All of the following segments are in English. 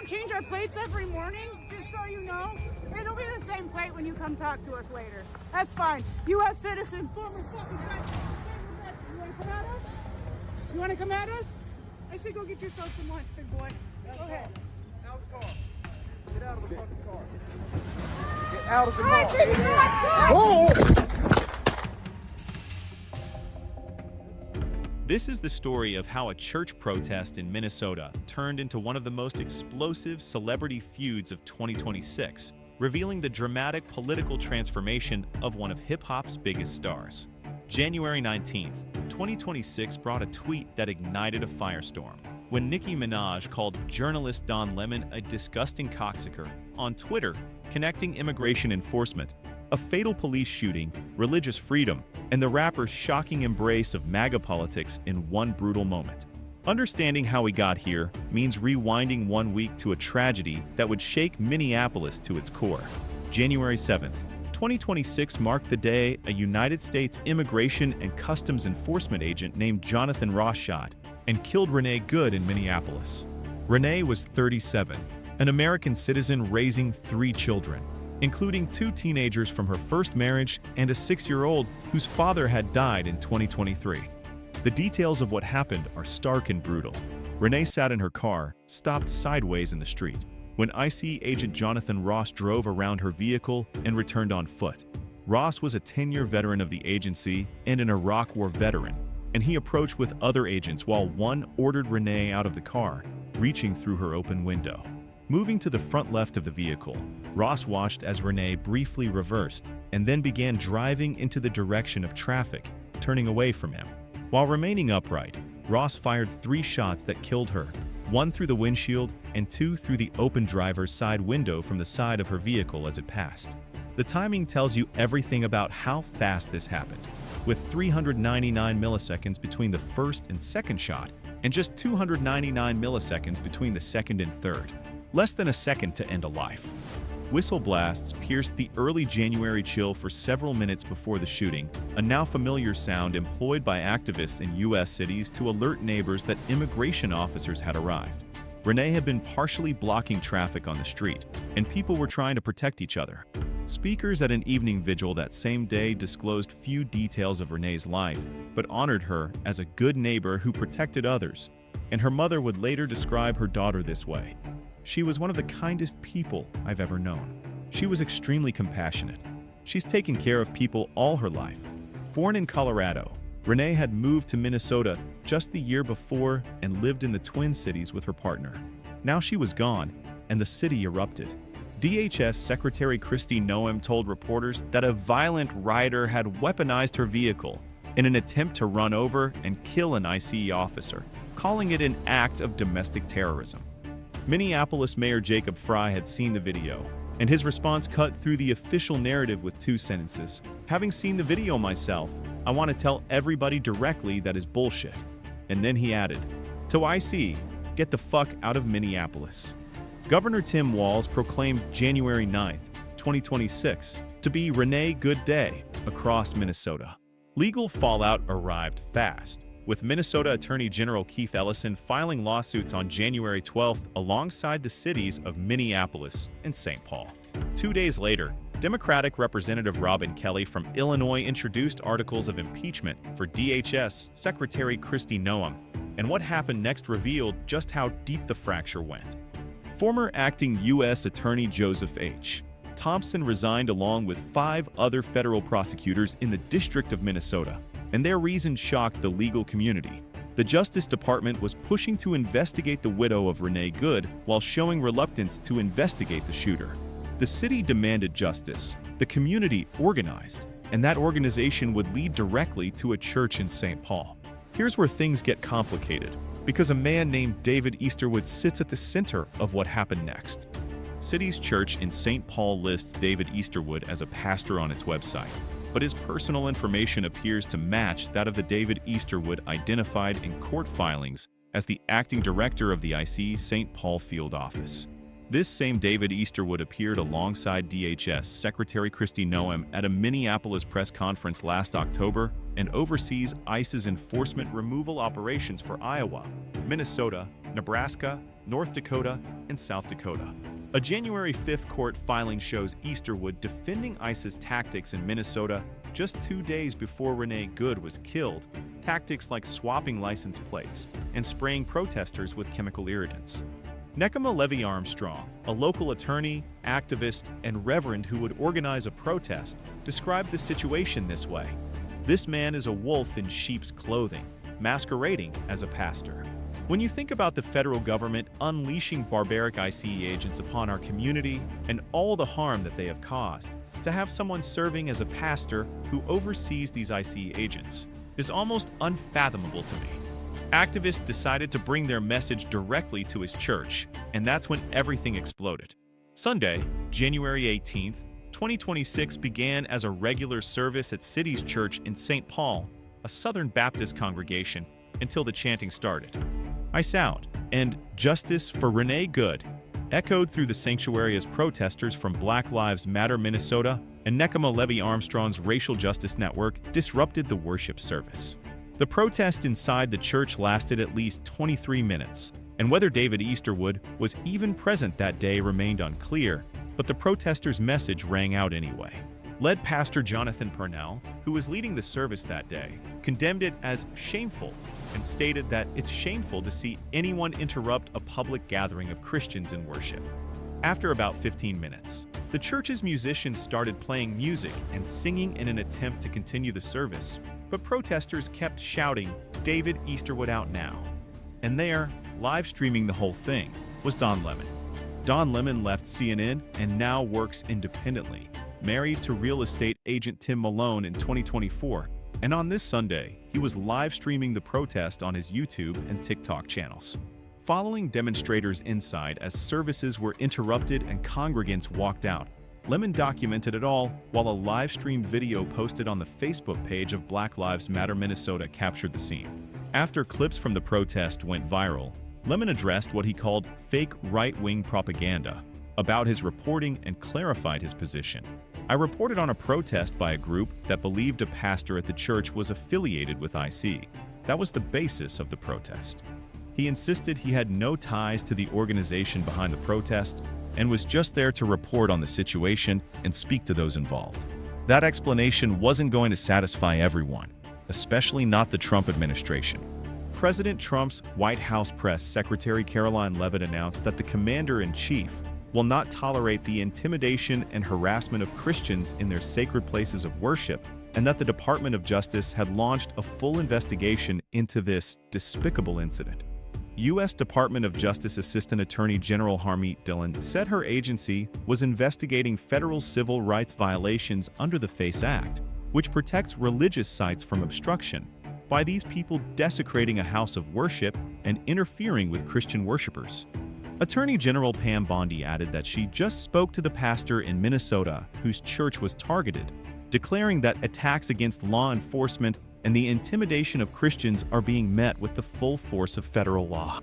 change our plates every morning, just so you know. It'll be the same plate when you come talk to us later. That's fine. U.S. citizen, former fucking president. You want to come at us? You want to come at us? I say go get yourself some lunch, big boy. Go ahead. Out of the car. Get out of the fucking car. Get out of the car. Whoa! This is the story of how a church protest in Minnesota turned into one of the most explosive celebrity feuds of 2026, revealing the dramatic political transformation of one of hip-hop's biggest stars. January 19th, 2026 brought a tweet that ignited a firestorm when Nicki Minaj called journalist Don Lemon a disgusting cocksucker on Twitter, connecting immigration enforcement, a fatal police shooting, religious freedom, and the rapper's shocking embrace of MAGA politics in one brutal moment. Understanding how we got here means rewinding 1 week to a tragedy that would shake Minneapolis to its core. January 7th, 2026 marked the day a United States Immigration and Customs Enforcement agent named Jonathan Ross shot and killed Renee Good in Minneapolis. Renee was 37, an American citizen raising 3 children, including 2 teenagers from her first marriage and a 6-year-old whose father had died in 2023. The details of what happened are stark and brutal. Renee sat in her car, stopped sideways in the street, when IC agent Jonathan Ross drove around her vehicle and returned on foot. Ross was a 10-year veteran of the agency and an Iraq War veteran, and he approached with other agents while one ordered Renee out of the car, reaching through her open window. Moving to the front left of the vehicle, Ross watched as Renee briefly reversed and then began driving into the direction of traffic, turning away from him. While remaining upright, Ross fired 3 shots that killed her, 1 through the windshield and 2 through the open driver's side window from the side of her vehicle as it passed. The timing tells you everything about how fast this happened, with 399 milliseconds between the first and second shot and just 299 milliseconds between the second and third. Less than a second to end a life. Whistle blasts pierced the early January chill for several minutes before the shooting, a now familiar sound employed by activists in U.S. cities to alert neighbors that immigration officers had arrived. Renee had been partially blocking traffic on the street, and people were trying to protect each other. Speakers at an evening vigil that same day disclosed few details of Renee's life, but honored her as a good neighbor who protected others, and her mother would later describe her daughter this way. She was one of the kindest people I've ever known. She was extremely compassionate. She's taken care of people all her life. Born in Colorado, Renee had moved to Minnesota just the year before and lived in the Twin Cities with her partner. Now she was gone, and the city erupted. DHS Secretary Kristi Noem told reporters that a violent rider had weaponized her vehicle in an attempt to run over and kill an ICE officer, calling it an act of domestic terrorism. Minneapolis Mayor Jacob Frey had seen the video, and his response cut through the official narrative with 2 sentences. "Having seen the video myself, I want to tell everybody directly that is bullshit." And then he added, "To IC, get the fuck out of Minneapolis." Governor Tim Walz proclaimed January 9th, 2026, to be Renee Good Day across Minnesota. Legal fallout arrived fast, with Minnesota Attorney General Keith Ellison filing lawsuits on January 12th alongside the cities of Minneapolis and St. Paul. 2 days later, Democratic Representative Robin Kelly from Illinois introduced articles of impeachment for DHS Secretary Kristi Noem, and what happened next revealed just how deep the fracture went. Former acting U.S. Attorney Joseph H. Thompson resigned along with 5 other federal prosecutors in the District of Minnesota, and their reasons shocked the legal community. The Justice Department was pushing to investigate the widow of Renee Good while showing reluctance to investigate the shooter. The city demanded justice, the community organized, and that organization would lead directly to a church in St. Paul. Here's where things get complicated, because a man named David Easterwood sits at the center of what happened next. City's church in St. Paul lists David Easterwood as a pastor on its website, but his personal information appears to match that of the David Easterwood identified in court filings as the acting director of the IC St. Paul field office. This same David Easterwood appeared alongside DHS Secretary Kristi Noem at a Minneapolis press conference last October and oversees ICE's enforcement removal operations for Iowa, Minnesota, Nebraska, North Dakota, and South Dakota. A January 5th court filing shows Easterwood defending ICE's tactics in Minnesota just 2 days before Renee Good was killed, tactics like swapping license plates and spraying protesters with chemical irritants. Nekema Levy Armstrong, a local attorney, activist, and reverend who would organize a protest, described the situation this way. "This man is a wolf in sheep's clothing, masquerading as a pastor." When you think about the federal government unleashing barbaric ICE agents upon our community and all the harm that they have caused, to have someone serving as a pastor who oversees these ICE agents is almost unfathomable to me. Activists decided to bring their message directly to his church, and that's when everything exploded. Sunday, January 18th, 2026 began as a regular service at City's Church in St. Paul, a Southern Baptist congregation, until the chanting started. "Ice out" and "Justice for Renee Good" echoed through the sanctuary as protesters from Black Lives Matter Minnesota and Nekema Levy Armstrong's Racial Justice Network disrupted the worship service. The protest inside the church lasted at least 23 minutes, and whether David Easterwood was even present that day remained unclear, but the protesters' message rang out anyway. Lead Pastor Jonathan Purnell, who was leading the service that day, condemned it as shameful and stated that it's shameful to see anyone interrupt a public gathering of Christians in worship. After about 15 minutes, the church's musicians started playing music and singing in an attempt to continue the service, but protesters kept shouting, "David Easterwood out now." And there, live streaming the whole thing, was Don Lemon. Don Lemon left CNN and now works independently, married to real estate agent Tim Malone in 2024, and on this Sunday, he was live streaming the protest on his YouTube and TikTok channels. Following demonstrators inside as services were interrupted and congregants walked out, Lemon documented it all while a live-streamed video posted on the Facebook page of Black Lives Matter Minnesota captured the scene. After clips from the protest went viral, Lemon addressed what he called fake right-wing propaganda about his reporting and clarified his position. "I reported on a protest by a group that believed a pastor at the church was affiliated with IC. That was the basis of the protest." He insisted he had no ties to the organization behind the protest and was just there to report on the situation and speak to those involved. That explanation wasn't going to satisfy everyone, especially not the Trump administration. President Trump's White House press secretary Caroline Leavitt announced that the commander-in-chief will not tolerate the intimidation and harassment of Christians in their sacred places of worship, and that the Department of Justice had launched a full investigation into this despicable incident. U.S. Department of Justice Assistant Attorney General Harmeet Dillon said her agency was investigating federal civil rights violations under the FACE Act, which protects religious sites from obstruction, by these people desecrating a house of worship and interfering with Christian worshipers. Attorney General Pam Bondi added that she just spoke to the pastor in Minnesota whose church was targeted, declaring that attacks against law enforcement and the intimidation of Christians are being met with the full force of federal law.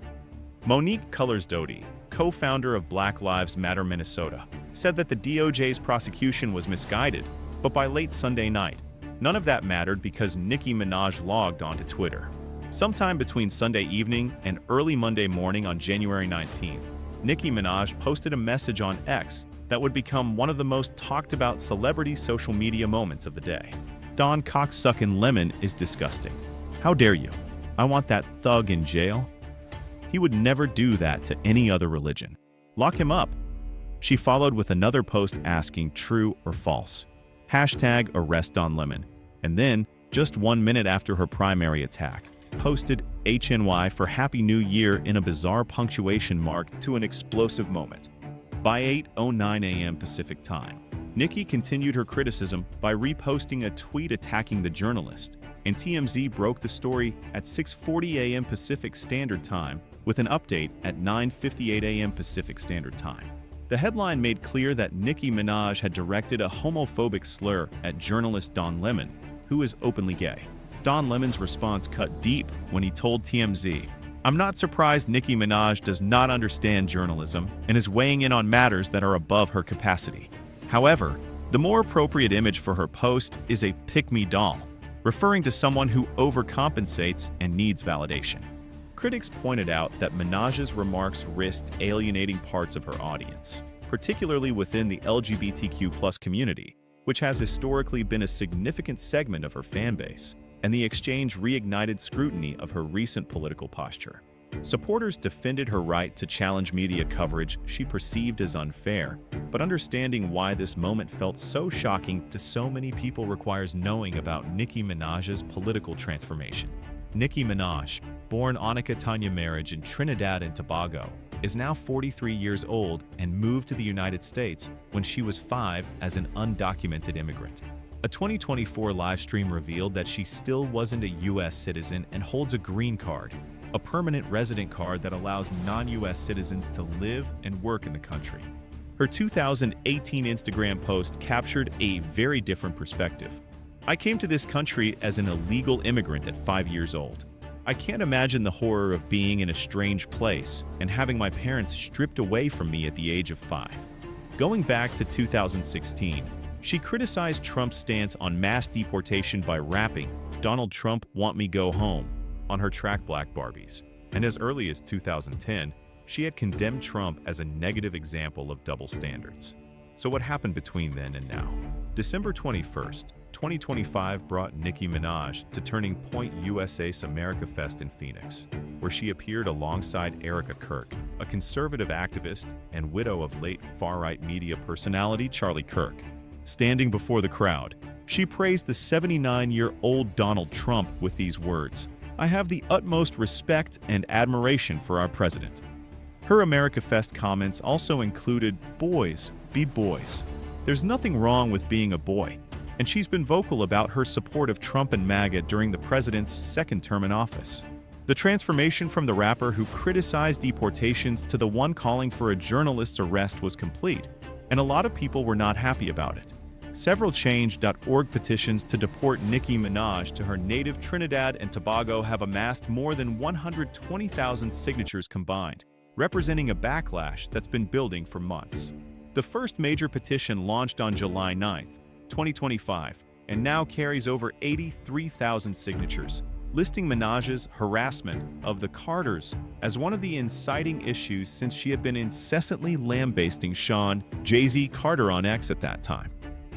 Monique Cullors-Doty, co-founder of Black Lives Matter Minnesota, said that the DOJ's prosecution was misguided, but by late Sunday night, none of that mattered because Nicki Minaj logged onto Twitter. Sometime between Sunday evening and early Monday morning on January 19th, Nicki Minaj posted a message on X that would become one of the most talked about celebrity social media moments of the day. "Don cocksucking Lemon is disgusting. How dare you? I want that thug in jail. He would never do that to any other religion. Lock him up." She followed with another post asking true or false. #arrest Don Lemon. And then, just 1 minute after her primary attack, posted HNY for Happy New Year in a bizarre punctuation mark to an explosive moment. By 8:09 a.m. Pacific Time, Nicki continued her criticism by reposting a tweet attacking the journalist, and TMZ broke the story at 6:40 a.m. Pacific Standard Time with an update at 9:58 a.m. Pacific Standard Time. The headline made clear that Nicki Minaj had directed a homophobic slur at journalist Don Lemon, who is openly gay. Don Lemon's response cut deep when he told TMZ, "I'm not surprised Nicki Minaj does not understand journalism and is weighing in on matters that are above her capacity." However, the more appropriate image for her post is a pick-me doll, referring to someone who overcompensates and needs validation. Critics pointed out that Minaj's remarks risked alienating parts of her audience, particularly within the LGBTQ+ community, which has historically been a significant segment of her fanbase, and the exchange reignited scrutiny of her recent political posture. Supporters defended her right to challenge media coverage she perceived as unfair, but understanding why this moment felt so shocking to so many people requires knowing about Nicki Minaj's political transformation. Nicki Minaj, born Annika Tanya Marriage in Trinidad and Tobago, is now 43 years old and moved to the United States when she was 5 as an undocumented immigrant. A 2024 livestream revealed that she still wasn't a U.S. citizen and holds a green card, a permanent resident card that allows non-U.S. citizens to live and work in the country. Her 2018 Instagram post captured a very different perspective. "I came to this country as an illegal immigrant at 5 years old. I can't imagine the horror of being in a strange place and having my parents stripped away from me at the age of 5. Going back to 2016, she criticized Trump's stance on mass deportation by rapping, "Donald Trump want me go home," on her track Black Barbies. And as early as 2010, she had condemned Trump as a negative example of double standards. So what happened between then and now? December 21st, 2025 brought Nicki Minaj to Turning Point USA's America Fest in Phoenix, where she appeared alongside Erica Kirk, a conservative activist and widow of late far-right media personality Charlie Kirk. Standing before the crowd, she praised the 79-year-old Donald Trump with these words, "I have the utmost respect and admiration for our president." Her America Fest comments also included, "Boys, be boys. There's nothing wrong with being a boy," and she's been vocal about her support of Trump and MAGA during the president's second term in office. The transformation from the rapper who criticized deportations to the one calling for a journalist's arrest was complete, and a lot of people were not happy about it. Several Change.org petitions to deport Nicki Minaj to her native Trinidad and Tobago have amassed more than 120,000 signatures combined, representing a backlash that's been building for months. The first major petition launched on July 9, 2025, and now carries over 83,000 signatures, listing Minaj's harassment of the Carters as one of the inciting issues since she had been incessantly lambasting Sean Jay-Z Carter on X at that time.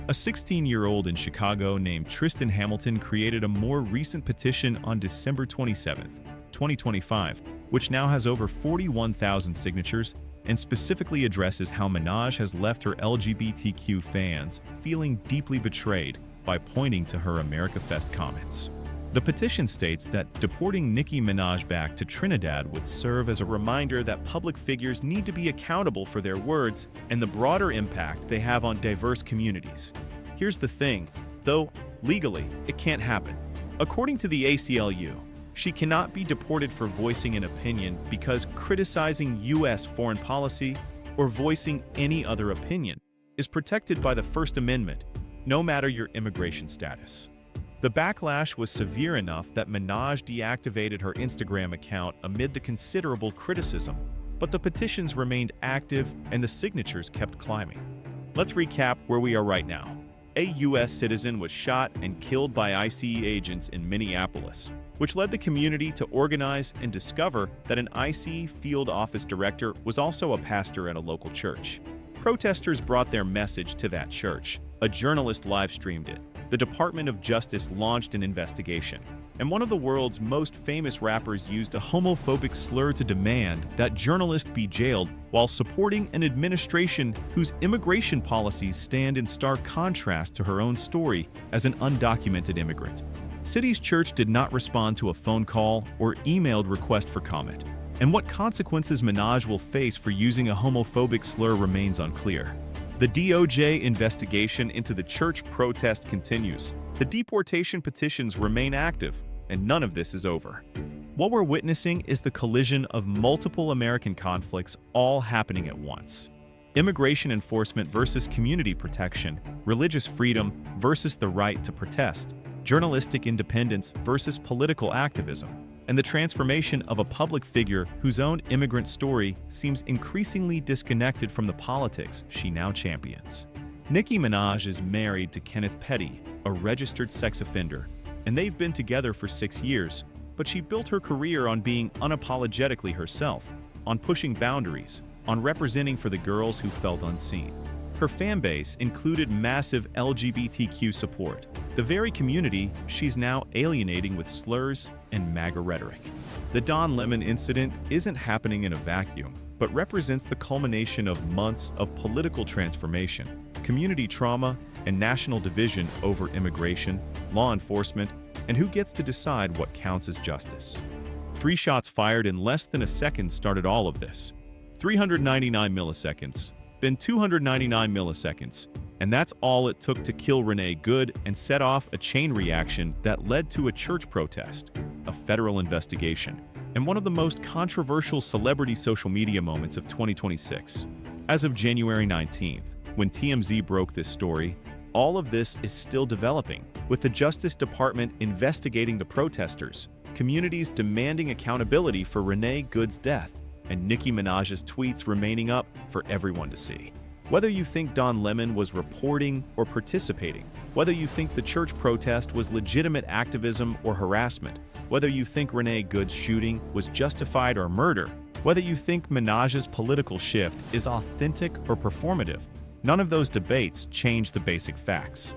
A 16-year-old in Chicago named Tristan Hamilton created a more recent petition on December 27, 2025, which now has over 41,000 signatures and specifically addresses how Minaj has left her LGBTQ fans feeling deeply betrayed by pointing to her America Fest comments. The petition states that deporting Nicki Minaj back to Trinidad would serve as a reminder that public figures need to be accountable for their words and the broader impact they have on diverse communities. Here's the thing, though, legally, it can't happen. According to the ACLU, she cannot be deported for voicing an opinion because criticizing U.S. foreign policy or voicing any other opinion is protected by the First Amendment, no matter your immigration status. The backlash was severe enough that Minaj deactivated her Instagram account amid the considerable criticism, but the petitions remained active and the signatures kept climbing. Let's recap where we are right now. A U.S. citizen was shot and killed by ICE agents in Minneapolis, which led the community to organize and discover that an ICE field office director was also a pastor at a local church. Protesters brought their message to that church. A journalist live-streamed it. The Department of Justice launched an investigation, and one of the world's most famous rappers used a homophobic slur to demand that journalists be jailed while supporting an administration whose immigration policies stand in stark contrast to her own story as an undocumented immigrant. City's church did not respond to a phone call or emailed request for comment, and what consequences Minaj will face for using a homophobic slur remains unclear. The DOJ investigation into the church protest continues. The deportation petitions remain active, and none of this is over. What we're witnessing is the collision of multiple American conflicts all happening at once. Immigration enforcement versus community protection, religious freedom versus the right to protest, journalistic independence versus political activism, and the transformation of a public figure whose own immigrant story seems increasingly disconnected from the politics she now champions. Nicki Minaj is married to Kenneth Petty, a registered sex offender, and they've been together for 6 years, but she built her career on being unapologetically herself, on pushing boundaries, on representing for the girls who felt unseen. Her fanbase included massive LGBTQ support, the very community she's now alienating with slurs and MAGA rhetoric. The Don Lemon incident isn't happening in a vacuum, but represents the culmination of months of political transformation, community trauma, and national division over immigration, law enforcement, and who gets to decide what counts as justice. 3 shots fired in less than a second started all of this. 399 milliseconds, then 299 milliseconds, and that's all it took to kill Renee Good and set off a chain reaction that led to a church protest, a federal investigation, and one of the most controversial celebrity social media moments of 2026. As of January 19th, when TMZ broke this story, all of this is still developing, with the Justice Department investigating the protesters, communities demanding accountability for Renee Good's death, and Nicki Minaj's tweets remaining up for everyone to see. Whether you think Don Lemon was reporting or participating, whether you think the church protest was legitimate activism or harassment, whether you think Renee Good's shooting was justified or murder, whether you think Minaj's political shift is authentic or performative, none of those debates change the basic facts.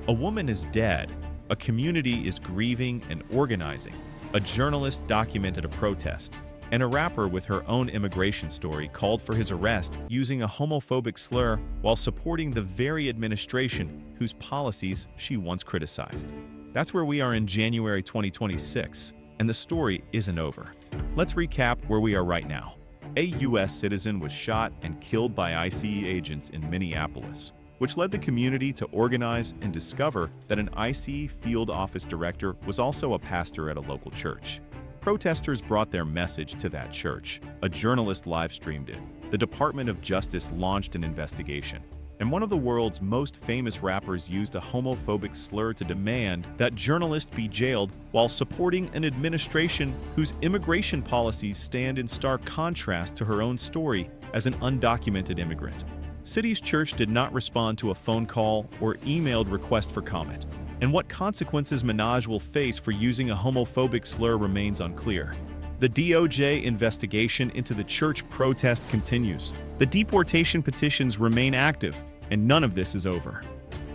A woman is dead, a community is grieving and organizing, a journalist documented a protest, and a rapper with her own immigration story called for his arrest using a homophobic slur while supporting the very administration whose policies she once criticized. That's where we are in January 2026, and the story isn't over. Let's recap where we are right now. A U.S. citizen was shot and killed by ICE agents in Minneapolis, which led the community to organize and discover that an ICE field office director was also a pastor at a local church. Protesters brought their message to that church. A journalist live-streamed it. The Department of Justice launched an investigation. And one of the world's most famous rappers used a homophobic slur to demand that journalists be jailed while supporting an administration whose immigration policies stand in stark contrast to her own story as an undocumented immigrant. City's church did not respond to a phone call or emailed request for comment. And what consequences Minaj will face for using a homophobic slur remains unclear. The DOJ investigation into the church protest continues. The deportation petitions remain active, and none of this is over.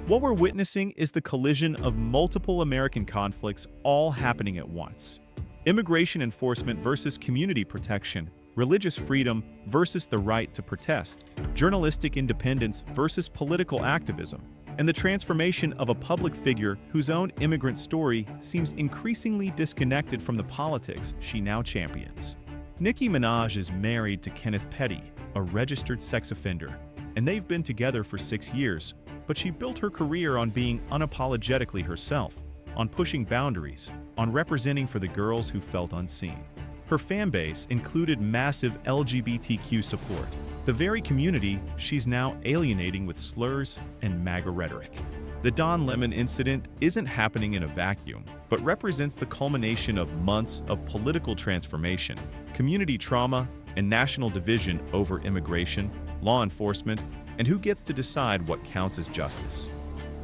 What we're witnessing is the collision of multiple American conflicts all happening at once. Immigration enforcement versus community protection, religious freedom versus the right to protest, journalistic independence versus political activism, and the transformation of a public figure whose own immigrant story seems increasingly disconnected from the politics she now champions. Nicki Minaj is married to Kenneth Petty, a registered sex offender, and they've been together for 6 years, but she built her career on being unapologetically herself, on pushing boundaries, on representing for the girls who felt unseen. Her fanbase included massive LGBTQ support, the very community she's now alienating with slurs and MAGA rhetoric. The Don Lemon incident isn't happening in a vacuum, but represents the culmination of months of political transformation, community trauma, and national division over immigration, law enforcement, and who gets to decide what counts as justice.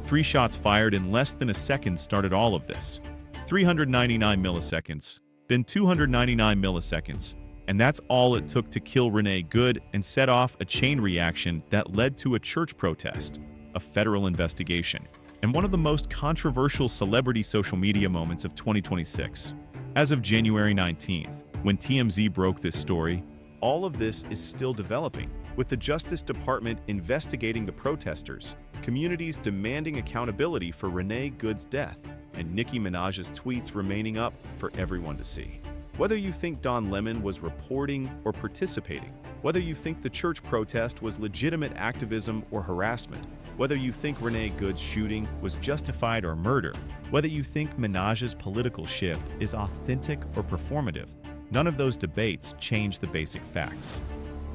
3 shots fired in less than a second started all of this. 399 milliseconds, then 299 milliseconds, and that's all it took to kill Renee Good and set off a chain reaction that led to a church protest, a federal investigation, and one of the most controversial celebrity social media moments of 2026. As of January 19th, when TMZ broke this story, all of this is still developing, with the Justice Department investigating the protesters, communities demanding accountability for Renee Good's death, and Nicki Minaj's tweets remaining up for everyone to see. Whether you think Don Lemon was reporting or participating, whether you think the church protest was legitimate activism or harassment, whether you think Renee Good's shooting was justified or murder, whether you think Minaj's political shift is authentic or performative, none of those debates change the basic facts.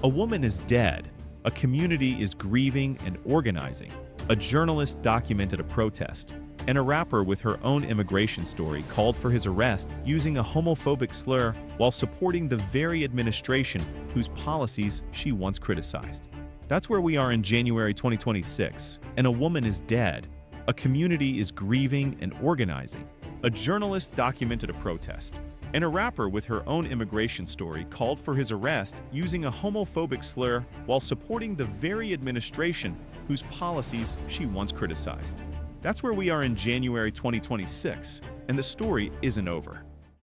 A woman is dead, a community is grieving and organizing, a journalist documented a protest, and a rapper with her own immigration story called for his arrest using a homophobic slur while supporting the very administration whose policies she once criticized. That's where we are in January 2026, and a woman is dead, a community is grieving and organizing, a journalist documented a protest, And a rapper with her own immigration story called for his arrest using a homophobic slur while supporting the very administration whose policies she once criticized. That's where we are in January 2026, and the story isn't over.